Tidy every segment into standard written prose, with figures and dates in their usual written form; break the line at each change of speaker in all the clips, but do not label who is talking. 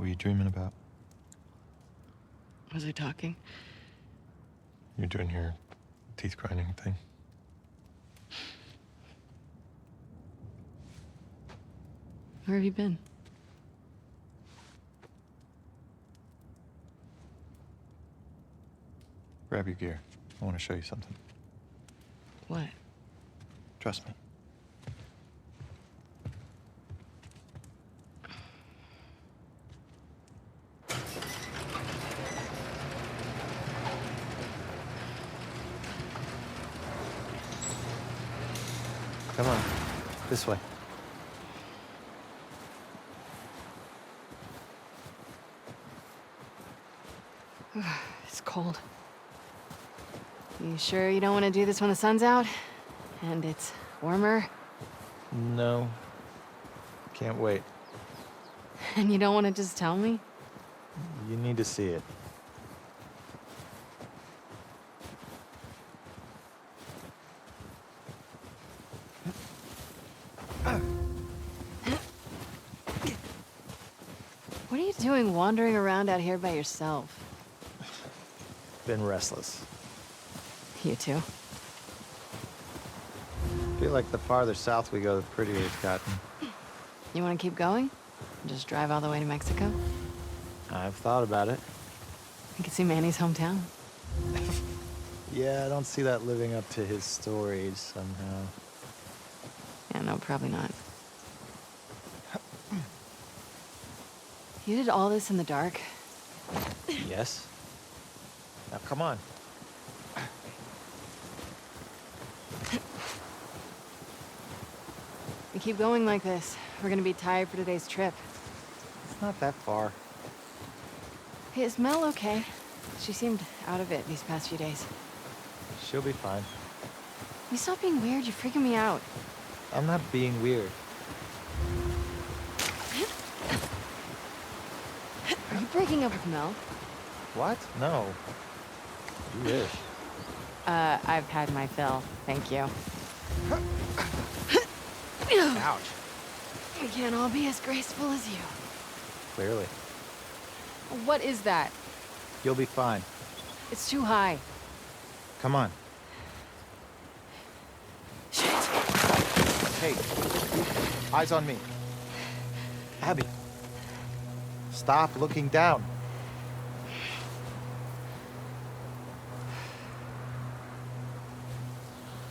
What were you dreaming about?
Was I talking?
You're doing your teeth grinding thing.
Where have you been?
Grab your gear. I want to show you something.
What?
Trust me. Come on. This way.
It's cold. You sure you don't want to do this when the sun's out? And it's warmer?
No. Can't wait.
And you don't want to just tell me?
You need to see it.
What are you doing wandering around out here by yourself?
Been restless.
You too?
Feel like the farther south we go, the prettier it's gotten.
You want to keep going? Just drive all the way to Mexico?
I've thought about it.
You can see Manny's hometown.
Yeah, I don't see that living up to his stories somehow.
Yeah, no, probably not. You did all this in the dark?
Yes. Now come on.
We keep going like this, we're gonna be tired for today's trip.
It's not that far.
Hey, is Mel okay? She seemed out of it these past few days.
She'll be fine.
You stop being weird, you're freaking me out.
I'm not being weird.
Are you breaking up with Mel?
What? No. You wish.
I've had my fill, thank you.
Ouch.
We can't all be as graceful as you.
Clearly.
What is that?
You'll be fine.
It's too high.
Come on.
Shit.
Hey. Eyes on me. Abby. Stop looking down.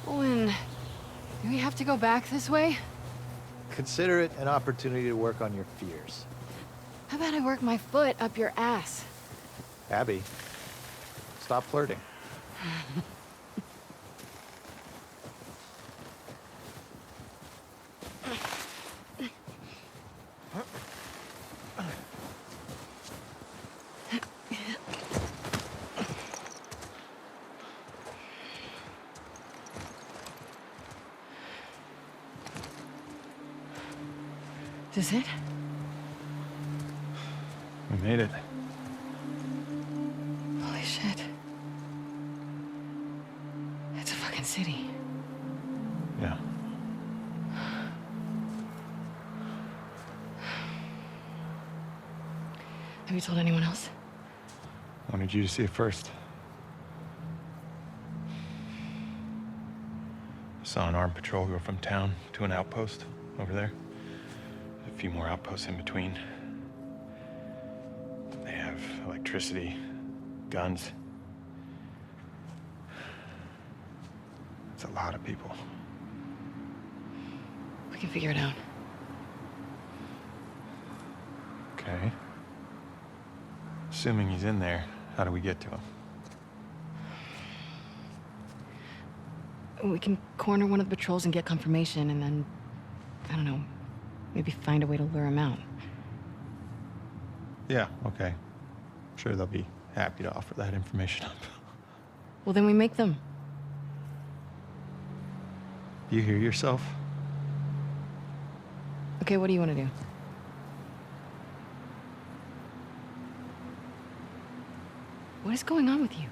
Owen, do we have to go back this way?
Consider it an opportunity to work on your fears.
How about I work my foot up your ass?
Abby, stop flirting.
Is this it?
We made it.
Holy shit. It's a fucking city.
Yeah.
Have you told anyone else?
Wanted you to see it first. Saw an armed patrol go from town to an outpost over there. A few more outposts in between. They have electricity, guns. It's a lot of people.
We can figure it out.
Okay. Assuming he's in there, how do we get to him?
We can corner one of the patrols and get confirmation, and then, I don't know, maybe find a way to lure him out.
Yeah, okay. I'm sure they'll be happy to offer that information up.
Well, then we make them.
You hear yourself?
Okay, what do you want to do? What is going on with you?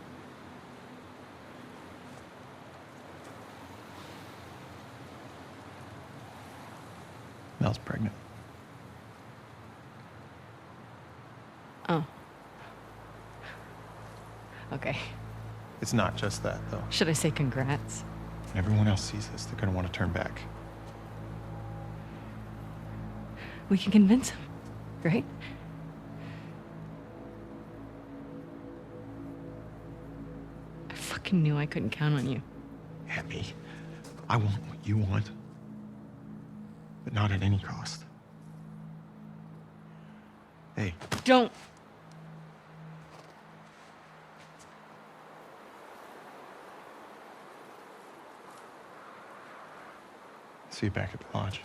Mel's pregnant. It's not just that, though.
Should I say congrats?
When everyone else sees this, they're gonna want to turn back.
We can convince him, right? I fucking knew I couldn't count on you.
Abby, I want what you want, but not at any cost. Hey,
Don't.
see you back at the lodge.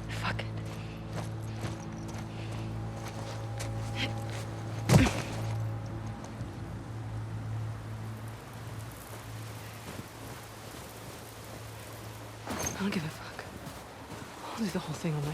Fuck it. I don't give a fuck. I'll do the whole thing on my own.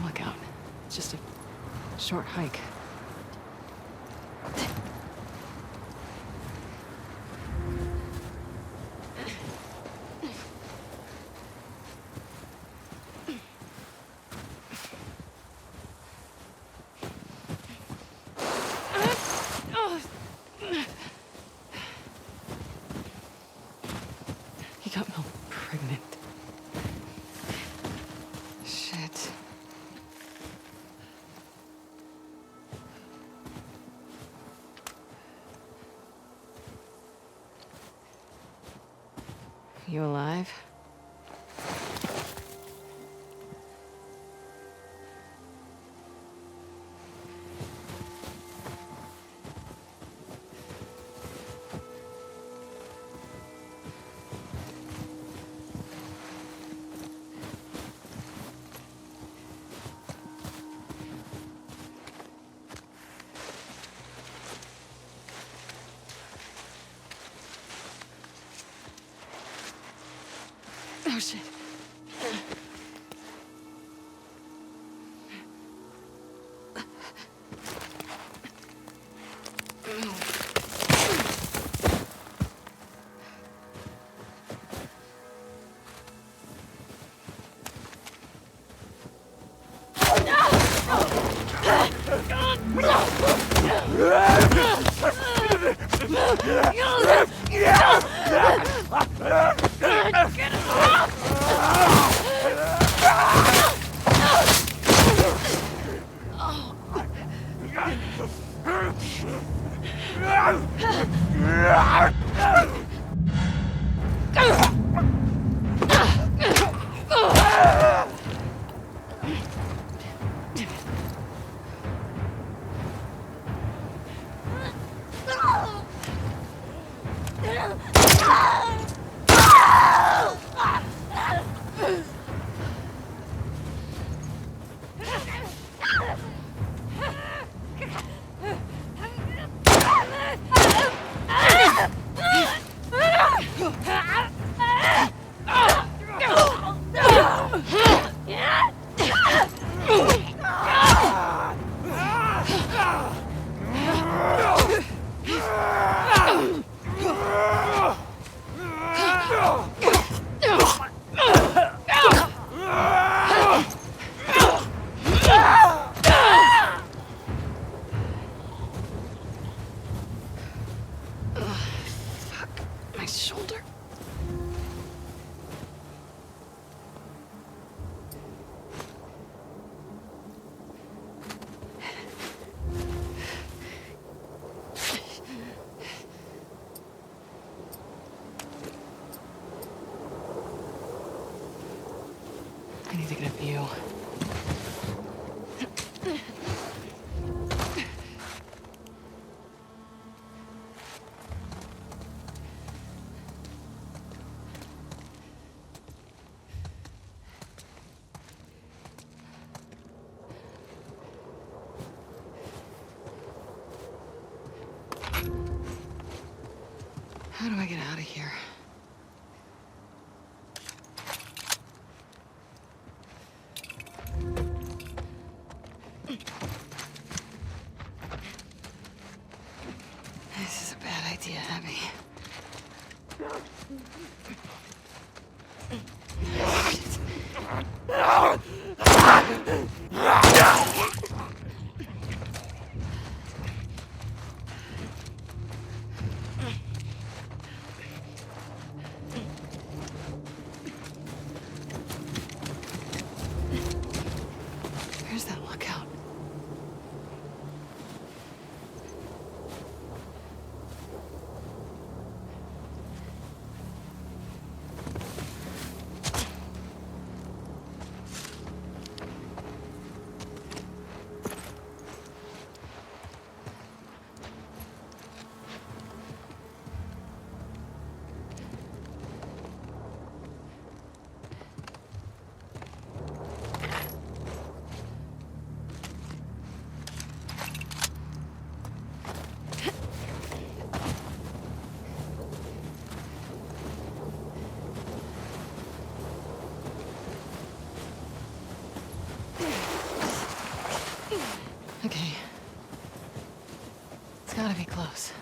Look out. It's just a short hike. He got Mel pregnant. Shit. You alive? Oh shit. How do I get out of here? This is a bad idea, Abby. Where's that lookout? Okay. It's gotta be close.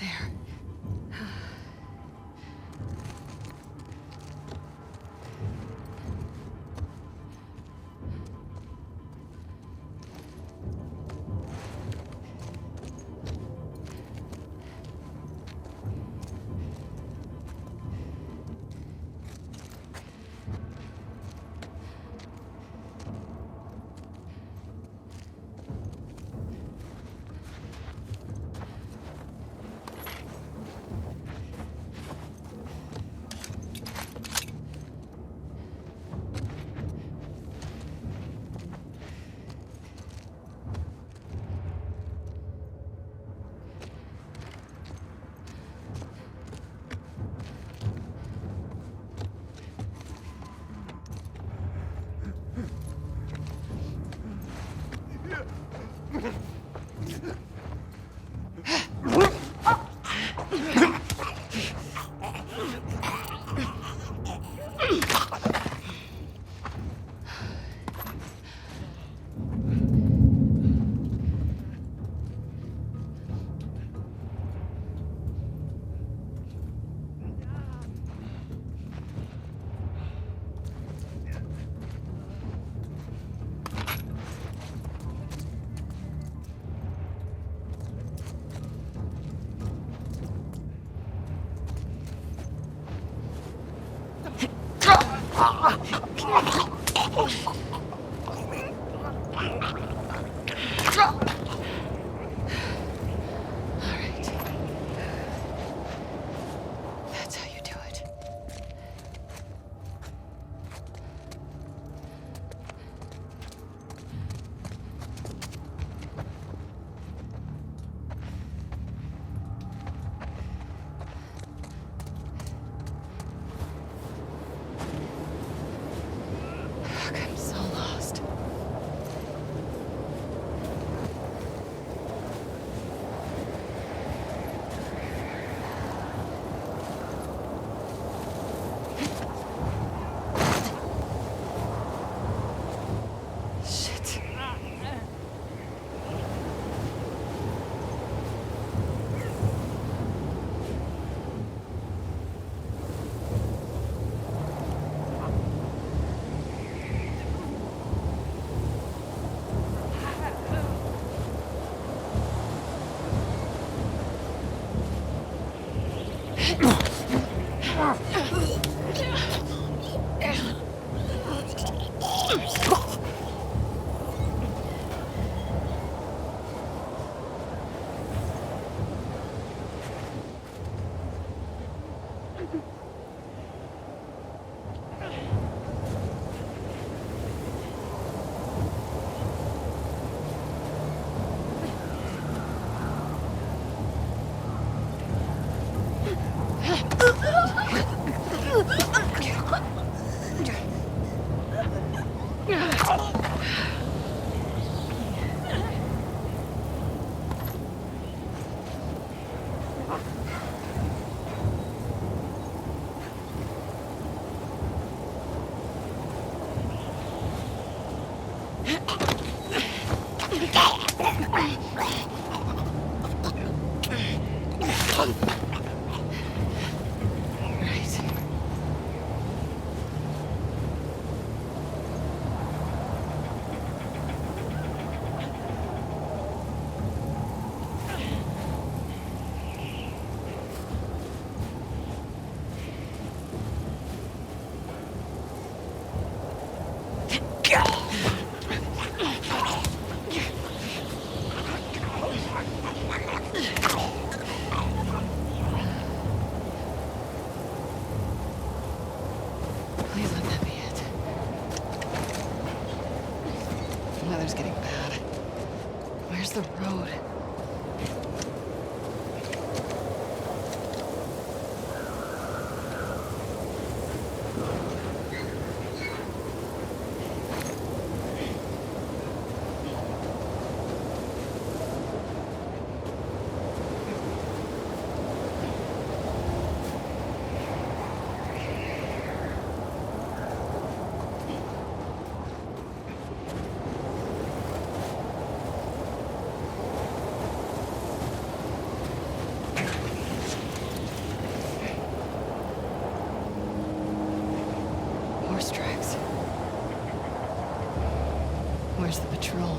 There. That's how you do it. Fuck, I'm so lost. Right. Please let that be it. The weather's getting bad. Where's the road? Horse tracks. Where's the patrol?